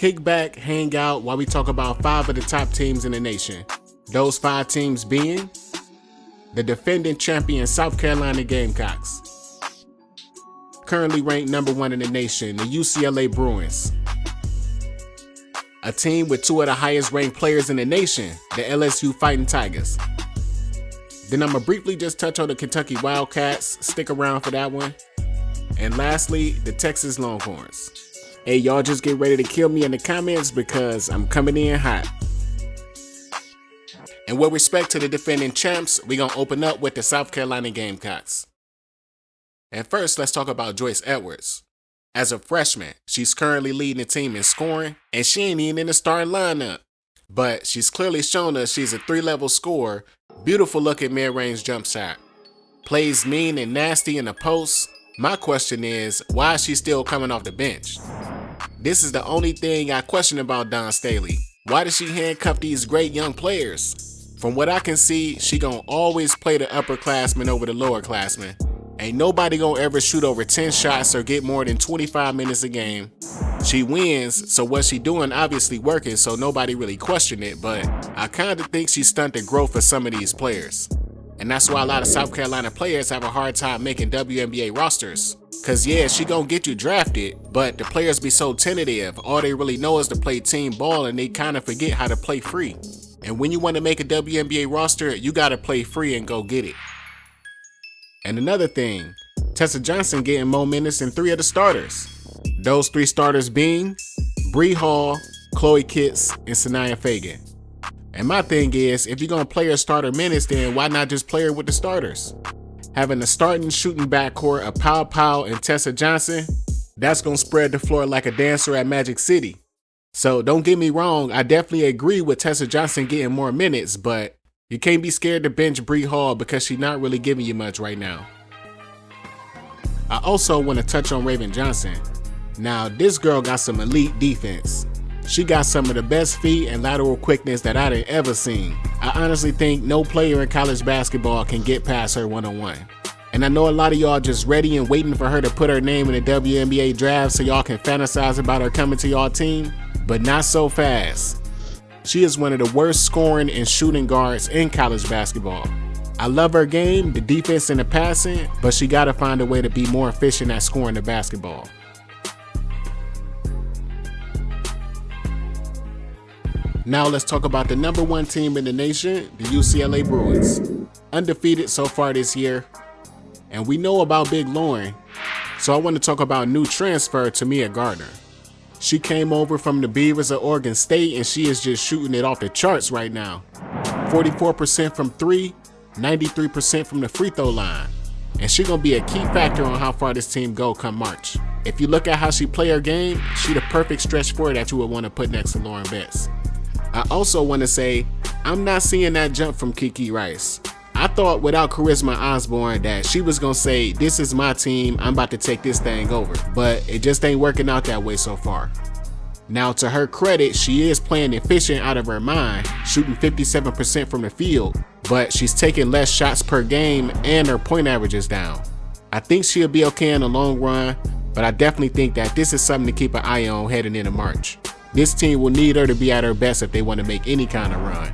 kick back, hang out while we talk about 5 of the top teams in the nation. Those 5 teams being the defending champion South Carolina Gamecocks, currently ranked number 1 in the nation, the UCLA Bruins, a team with 2 of the highest ranked players in the nation, the LSU Fighting Tigers. Then I'm gonna briefly just touch on the Kentucky Wildcats, stick around for that one. And lastly, the Texas Longhorns. Hey, y'all just get ready to kill me in the comments because I'm coming in hot. And with respect to the defending champs, we're gonna open up with the South Carolina Gamecocks. And first, let's talk about Joyce Edwards. As a freshman, she's currently leading the team in scoring, and she ain't even in the starting lineup. But she's clearly shown us she's a 3-level scorer, beautiful looking mid-range jump shot. Plays mean and nasty in the post. My question is, why is she still coming off the bench? This is the only thing I question about Dawn Staley. Why does she handcuff these great young players? From what I can see, she gonna always play the upperclassmen over the lowerclassmen. Ain't nobody gonna ever shoot over 10 shots or get more than 25 minutes a game. She wins, so what she doing obviously working, so nobody really questioned it, but I kinda think she stunted growth for some of these players. And that's why a lot of South Carolina players have a hard time making WNBA rosters. Cause yeah, she gonna get you drafted, but the players be so tentative, all they really know is to play team ball and they kinda forget how to play free. And when you wanna make a WNBA roster, you gotta play free and go get it. And another thing, Tessa Johnson getting more minutes than 3 of the starters. Those 3 starters being Bree Hall, Chloe Kitts, and Sanaya Fagan. And my thing is, if you're gonna play her starter minutes, then why not just play her with the starters? Having a starting shooting backcourt of Pow Pow and Tessa Johnson, that's gonna spread the floor like a dancer at Magic City. So don't get me wrong, I definitely agree with Tessa Johnson getting more minutes, but you can't be scared to bench Bree Hall because she's not really giving you much right now. I also want to touch on Raven Johnson. Now, this girl got some elite defense. She got some of the best feet and lateral quickness that I done ever seen. I honestly think no player in college basketball can get past her one-on-one. And I know a lot of y'all just ready and waiting for her to put her name in the WNBA draft so y'all can fantasize about her coming to y'all team, but not so fast. She is one of the worst scoring and shooting guards in college basketball. I love her game, the defense and the passing, but she gotta find a way to be more efficient at scoring the basketball. Now let's talk about the number 1 team in the nation, the UCLA Bruins. Undefeated so far this year. And we know about Big Lauren, so I want to talk about new transfer Timea Gardiner. She came over from the Beavers of Oregon State and she is just shooting it off the charts right now. 44% from 3, 93% from the free throw line. And she gonna be a key factor on how far this team go come March. If you look at how she play her game, she the perfect stretch four that you would want to put next to Lauren Betts. I also want to say, I'm not seeing that jump from Kiki Rice. I thought without Charisma Osborne that she was gonna say, this is my team, I'm about to take this thing over, but it just ain't working out that way so far. Now to her credit, she is playing efficient out of her mind, shooting 57% from the field, but she's taking less shots per game and her point average is down. I think she'll be okay in the long run, but I definitely think that this is something to keep an eye on heading into March. This team will need her to be at her best if they want to make any kind of run.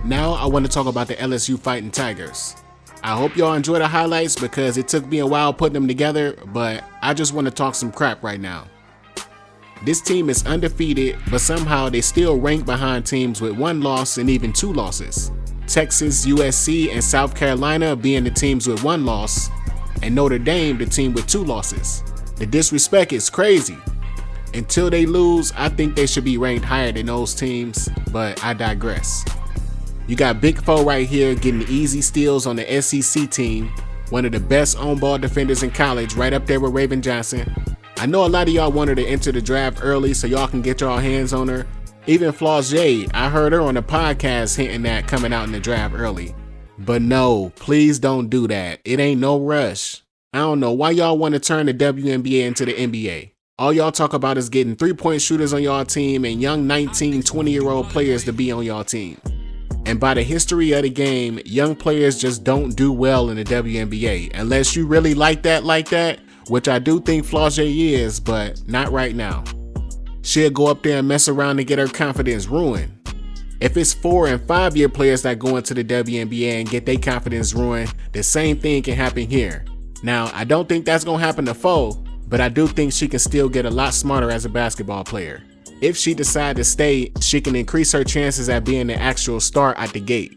Now I want to talk about the LSU Fighting Tigers. I hope y'all enjoy the highlights because it took me a while putting them together, but I just want to talk some crap right now. This team is undefeated, but somehow they still rank behind teams with 1 loss and even 2 losses. Texas, USC, and South Carolina being the teams with 1 loss, and Notre Dame the team with 2 losses. The disrespect is crazy. Until they lose, I think they should be ranked higher than those teams, but I digress. You got Big Foe right here getting easy steals on the SEC team, one of the best on-ball defenders in college, right up there with Raven Johnson. I know a lot of y'all want her to enter the draft early so y'all can get y'all hands on her. Even Flau'jae, I heard her on the podcast hinting at coming out in the draft early. But no, please don't do that. It ain't no rush. I don't know why y'all want to turn the WNBA into the NBA. All y'all talk about is getting 3-point shooters on y'all team and young 19, 20-year-old players to be on y'all team. And by the history of the game, young players just don't do well in the WNBA unless you really like that, which I do think Flau'jae is, but not right now. She'll go up there and mess around and get her confidence ruined. If it's 4 and 5 year players that go into the WNBA and get their confidence ruined, the same thing can happen here. Now, I don't think that's gonna happen to Flo, but I do think she can still get a lot smarter as a basketball player. If she decides to stay, she can increase her chances at being the actual star at the gate.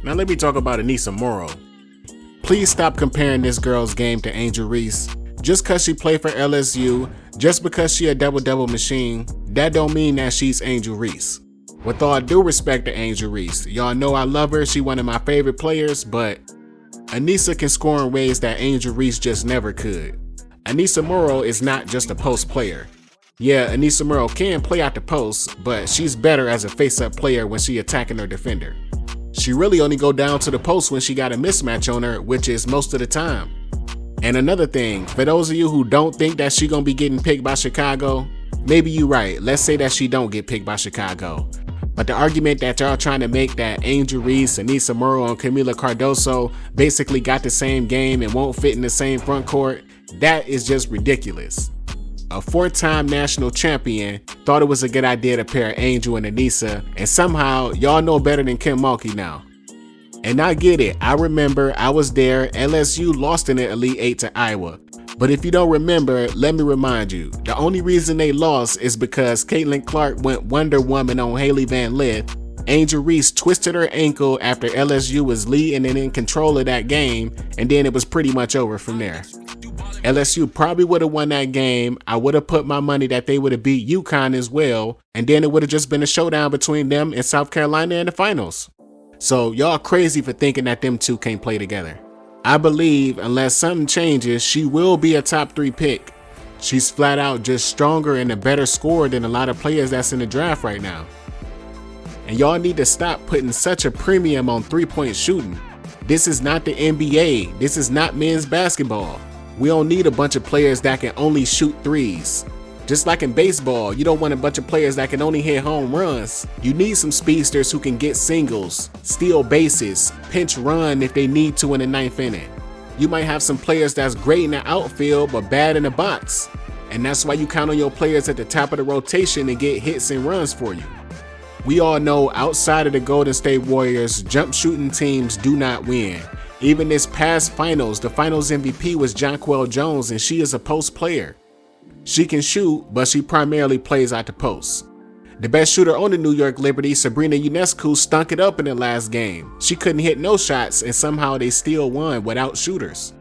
Now let me talk about Aneesah Morrow. Please stop comparing this girl's game to Angel Reese. Just cause she played for LSU, just because she a double-double machine, that don't mean that she's Angel Reese. With all due respect to Angel Reese, y'all know I love her, she one of my favorite players, but Aneesah can score in ways that Angel Reese just never could. Aneesah Morrow is not just a post player. Yeah, Aneesah Morrow can play out the post, but she's better as a face-up player when she attacking her defender. She really only go down to the post when she got a mismatch on her, which is most of the time. And another thing, for those of you who don't think that she gonna be getting picked by Chicago, maybe you right, let's say that she don't get picked by Chicago. But the argument that y'all trying to make that Angel Reese, Aneesah Morrow, and Kamilla Cardoso basically got the same game and won't fit in the same front court, that is just ridiculous. A 4-time national champion thought it was a good idea to pair Angel and Aneesah, and somehow y'all know better than Kim Mulkey now. And I get it, I remember, I was there, LSU lost in the Elite 8 to Iowa. But if you don't remember, let me remind you, the only reason they lost is because Caitlin Clark went Wonder Woman on Haley Van Lith, Angel Reese twisted her ankle after LSU was leading and in control of that game, and then it was pretty much over from there. LSU probably would have won that game. I would have put my money that they would have beat UConn as well, and then it would have just been a showdown between them and South Carolina in the finals. So y'all crazy for thinking that them two can't play together. I believe unless something changes, she will be a top 3 pick. She's flat out just stronger and a better scorer than a lot of players that's in the draft right now. And y'all need to stop putting such a premium on 3-point shooting. This is not the NBA. This is not men's basketball. We don't need a bunch of players that can only shoot threes. Just like in baseball, you don't want a bunch of players that can only hit home runs. You need some speedsters who can get singles, steal bases, pinch run if they need to in the 9th inning. You might have some players that's great in the outfield but bad in the box. And that's why you count on your players at the top of the rotation to get hits and runs for you. We all know outside of the Golden State Warriors, jump shooting teams do not win. Even this past finals, the finals MVP was Jonquel Jones, and she is a post player. She can shoot, but she primarily plays out the post. The best shooter on the New York Liberty, Sabrina Ionescu, stunk it up in the last game. She couldn't hit no shots, and somehow they still won without shooters.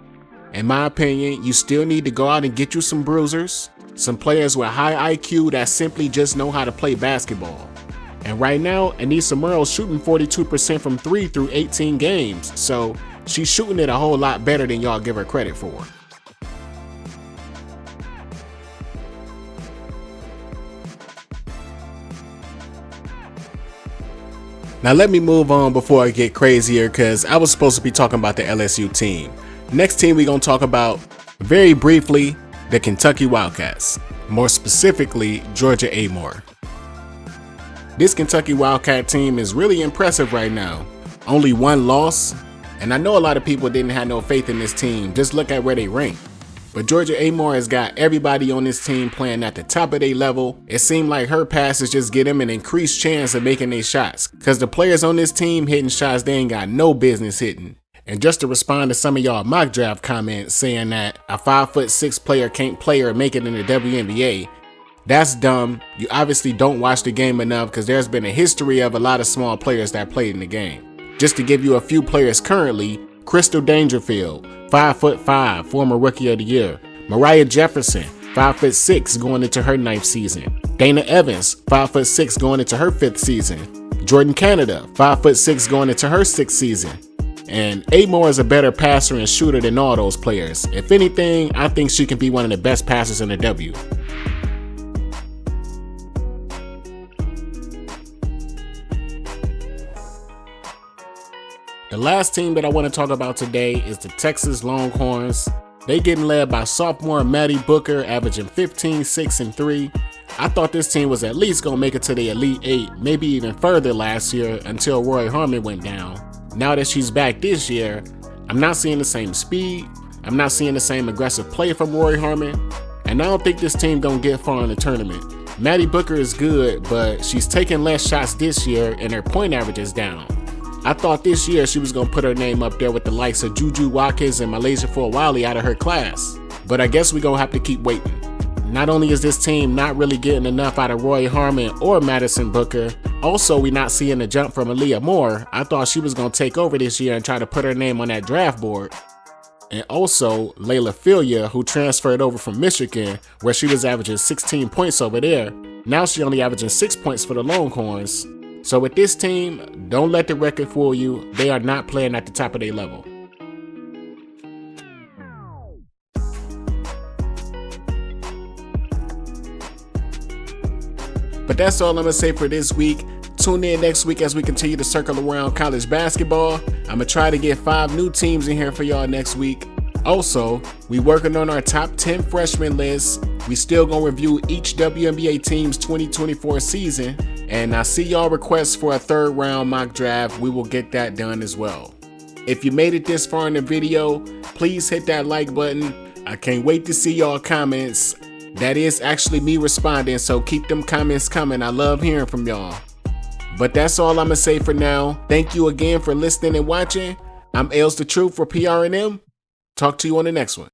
In my opinion, you still need to go out and get you some bruisers, some players with high IQ that simply just know how to play basketball. And right now, Aneesah Morrow shooting 42% from 3 through 18 games, so she's shooting it a whole lot better than y'all give her credit for. Now let me move on before I get crazier, because I was supposed to be talking about the LSU team. Next team we're going to talk about, very briefly, the Kentucky Wildcats. More specifically, Georgia Amoore. This Kentucky Wildcat team is really impressive right now. Only 1 loss, and I know a lot of people didn't have no faith in this team. Just look at where they rank. But Georgia Amoore has got everybody on this team playing at the top of their level. It seemed like her passes just get them an increased chance of making their shots, because the players on this team hitting shots they ain't got no business hitting. And just to respond to some of y'all mock draft comments saying that a 5'6" player can't play or make it in the WNBA, that's dumb. You obviously don't watch the game enough, because there's been a history of a lot of small players that played in the game. Just to give you a few players currently, Crystal Dangerfield, 5'5", former Rookie of the Year. Mariah Jefferson, 5'6", going into her 9th season. Dana Evans, 5'6", going into her 5th season. Jordan Canada, 5'6", going into her 6th season. And Amoore is a better passer and shooter than all those players. If anything, I think she can be one of the best passers in the W. The last team that I want to talk about today is the Texas Longhorns. They getting led by sophomore Maddie Booker, averaging 15, 6, and 3. I thought this team was at least gonna make it to the Elite 8, maybe even further last year until Roy Harmon went down. Now that she's back this year, I'm not seeing the same speed, I'm not seeing the same aggressive play from Roy Harmon, and I don't think this team gonna get far in the tournament. Maddie Booker is good, but she's taking less shots this year and her point average is down. I thought this year she was gonna put her name up there with the likes of Juju Watkins and Malaysia Flau'jae out of her class, but I guess we gonna have to keep waiting. Not only is this team not really getting enough out of Roy Harmon or Madison Booker, also we not seeing the jump from Aneesah Morrow. I thought she was gonna take over this year and try to put her name on that draft board. And also Layla Filia, who transferred over from Michigan, where she was averaging 16 points over there. Now she only averaging 6 points for the Longhorns. So with this team, don't let the record fool you. They are not playing at the top of their level. But that's all I'm gonna say for this week. Tune in next week as we continue to circle around college basketball. I'm gonna try to get 5 new teams in here for y'all next week. Also, we working on our top 10 freshman list. We still gonna review each WNBA team's 2024 season. And I see y'all requests for a 3rd round mock draft. We will get that done as well. If you made it this far in the video, please hit that like button. I can't wait to see y'all comments. That is actually me responding, so keep them comments coming. I love hearing from y'all. But that's all I'm gonna say for now. Thank you again for listening and watching. I'm Els the Truth for PRNM. Talk to you on the next one.